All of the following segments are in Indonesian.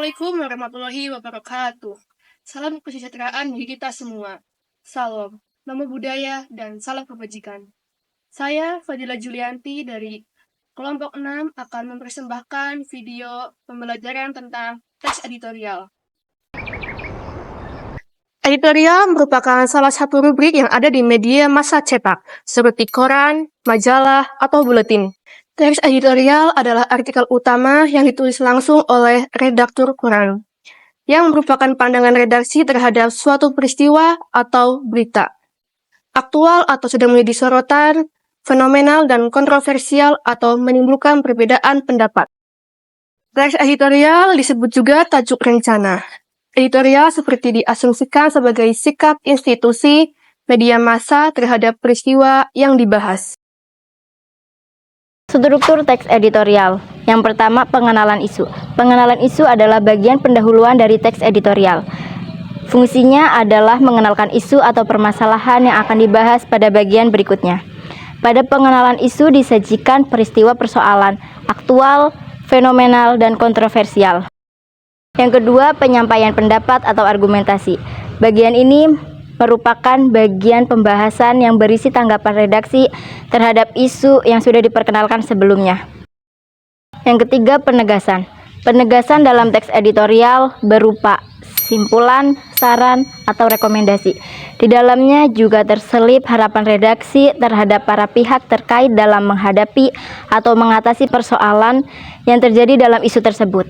Assalamualaikum warahmatullahi wabarakatuh. Salam kesejahteraan bagi kita semua. Salam, namo budaya, dan salam kebajikan. Saya Fadila Julianti dari kelompok 6 akan mempersembahkan video pembelajaran tentang teks editorial. Editorial merupakan salah satu rubrik yang ada di media massa cetak, seperti koran, majalah, atau buletin. Teks editorial adalah artikel utama yang ditulis langsung oleh redaktur koran, yang merupakan pandangan redaksi terhadap suatu peristiwa atau berita. Aktual atau sedang menjadi sorotan, fenomenal dan kontroversial atau menimbulkan perbedaan pendapat. Teks editorial disebut juga tajuk rencana. Editorial seperti diasumsikan sebagai sikap institusi media massa terhadap peristiwa yang dibahas. Struktur teks editorial. Yang pertama, pengenalan isu. Pengenalan isu adalah bagian pendahuluan dari teks editorial. Fungsinya adalah mengenalkan isu atau permasalahan yang akan dibahas pada bagian berikutnya. Pada pengenalan isu disajikan peristiwa persoalan, aktual, fenomenal, dan kontroversial. Yang kedua, penyampaian pendapat atau argumentasi. Bagian ini merupakan bagian pembahasan yang berisi tanggapan redaksi terhadap isu yang sudah diperkenalkan sebelumnya. Yang ketiga, penegasan. Penegasan dalam teks editorial berupa simpulan, saran, atau rekomendasi. Di dalamnya juga terselip harapan redaksi terhadap para pihak terkait dalam menghadapi atau mengatasi persoalan yang terjadi dalam isu tersebut.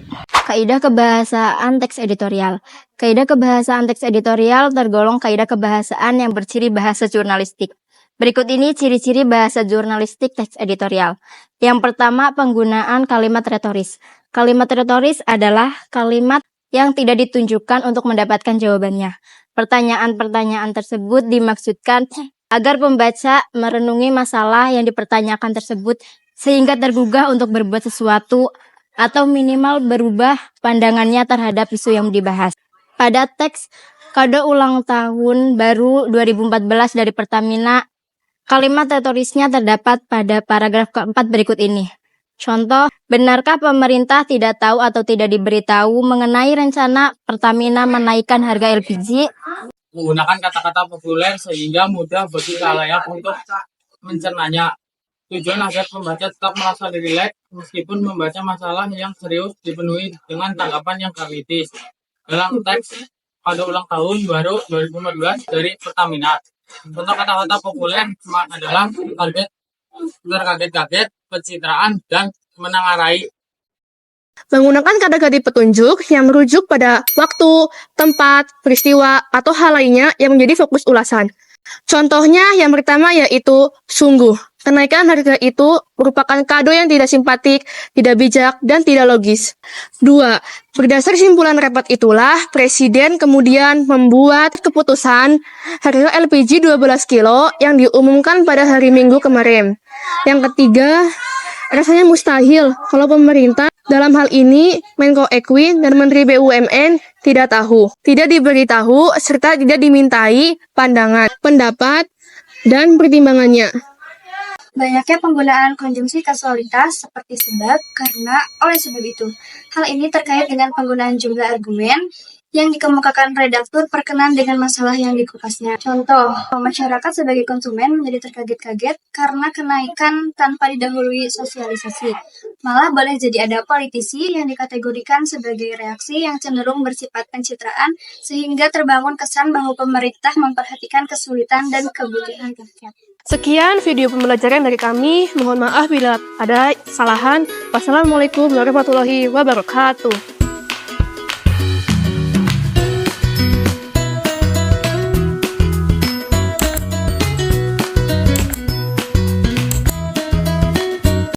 Kaidah kebahasaan teks editorial. Kaidah kebahasaan teks editorial tergolong kaidah kebahasaan yang berciri bahasa jurnalistik. Berikut ini ciri-ciri bahasa jurnalistik teks editorial. Yang pertama, penggunaan kalimat retoris. Kalimat retoris adalah kalimat yang tidak ditunjukkan untuk mendapatkan jawabannya. Pertanyaan-pertanyaan tersebut dimaksudkan agar pembaca merenungi masalah yang dipertanyakan tersebut sehingga tergugah untuk berbuat sesuatu atau minimal berubah pandangannya terhadap isu yang dibahas. Pada teks kado ulang tahun baru 2014 dari Pertamina, kalimat retorisnya terdapat pada paragraf keempat berikut ini. Contoh, benarkah pemerintah tidak tahu atau tidak diberitahu mengenai rencana Pertamina menaikkan harga LPG? Menggunakan kata-kata populer sehingga mudah bagi khalayak untuk mencernanya. Tujuan agar pembaca tetap merasa rileks meskipun membaca masalah yang serius dipenuhi dengan tanggapan yang kritis. Dalam teks pada ulang tahun baru 2014 dari Pertamina, contoh kata-kata populer adalah target, terkaget-kaget, pencitraan, dan menengarai. Menggunakan kata-kata petunjuk yang merujuk pada waktu, tempat, peristiwa, atau hal lainnya yang menjadi fokus ulasan. Contohnya yang pertama yaitu sungguh. Kenaikan harga itu merupakan kado yang tidak simpatik, tidak bijak, dan tidak logis. 2. Berdasar simpulan rapat itulah, Presiden kemudian membuat keputusan harga LPG 12 kilo yang diumumkan pada hari Minggu kemarin. Yang ketiga, rasanya mustahil kalau pemerintah dalam hal ini Menko Ekwin dan Menteri BUMN tidak tahu, tidak diberitahu, serta tidak dimintai pandangan, pendapat, dan pertimbangannya. Banyaknya penggunaan konjungsi kasualitas seperti sebab, karena, oleh sebab itu. Hal ini terkait dengan penggunaan jumlah argumen yang dikemukakan redaktur berkenaan dengan masalah yang dikupasnya. Contoh, masyarakat sebagai konsumen menjadi terkaget-kaget karena kenaikan tanpa didahului sosialisasi. Malah boleh jadi ada politisi yang dikategorikan sebagai reaksi yang cenderung bersifat pencitraan sehingga terbangun kesan bahwa pemerintah memperhatikan kesulitan dan kebutuhan rakyat. Sekian video pembelajaran dari kami. Mohon maaf bila ada kesalahan. Wassalamualaikum warahmatullahi wabarakatuh.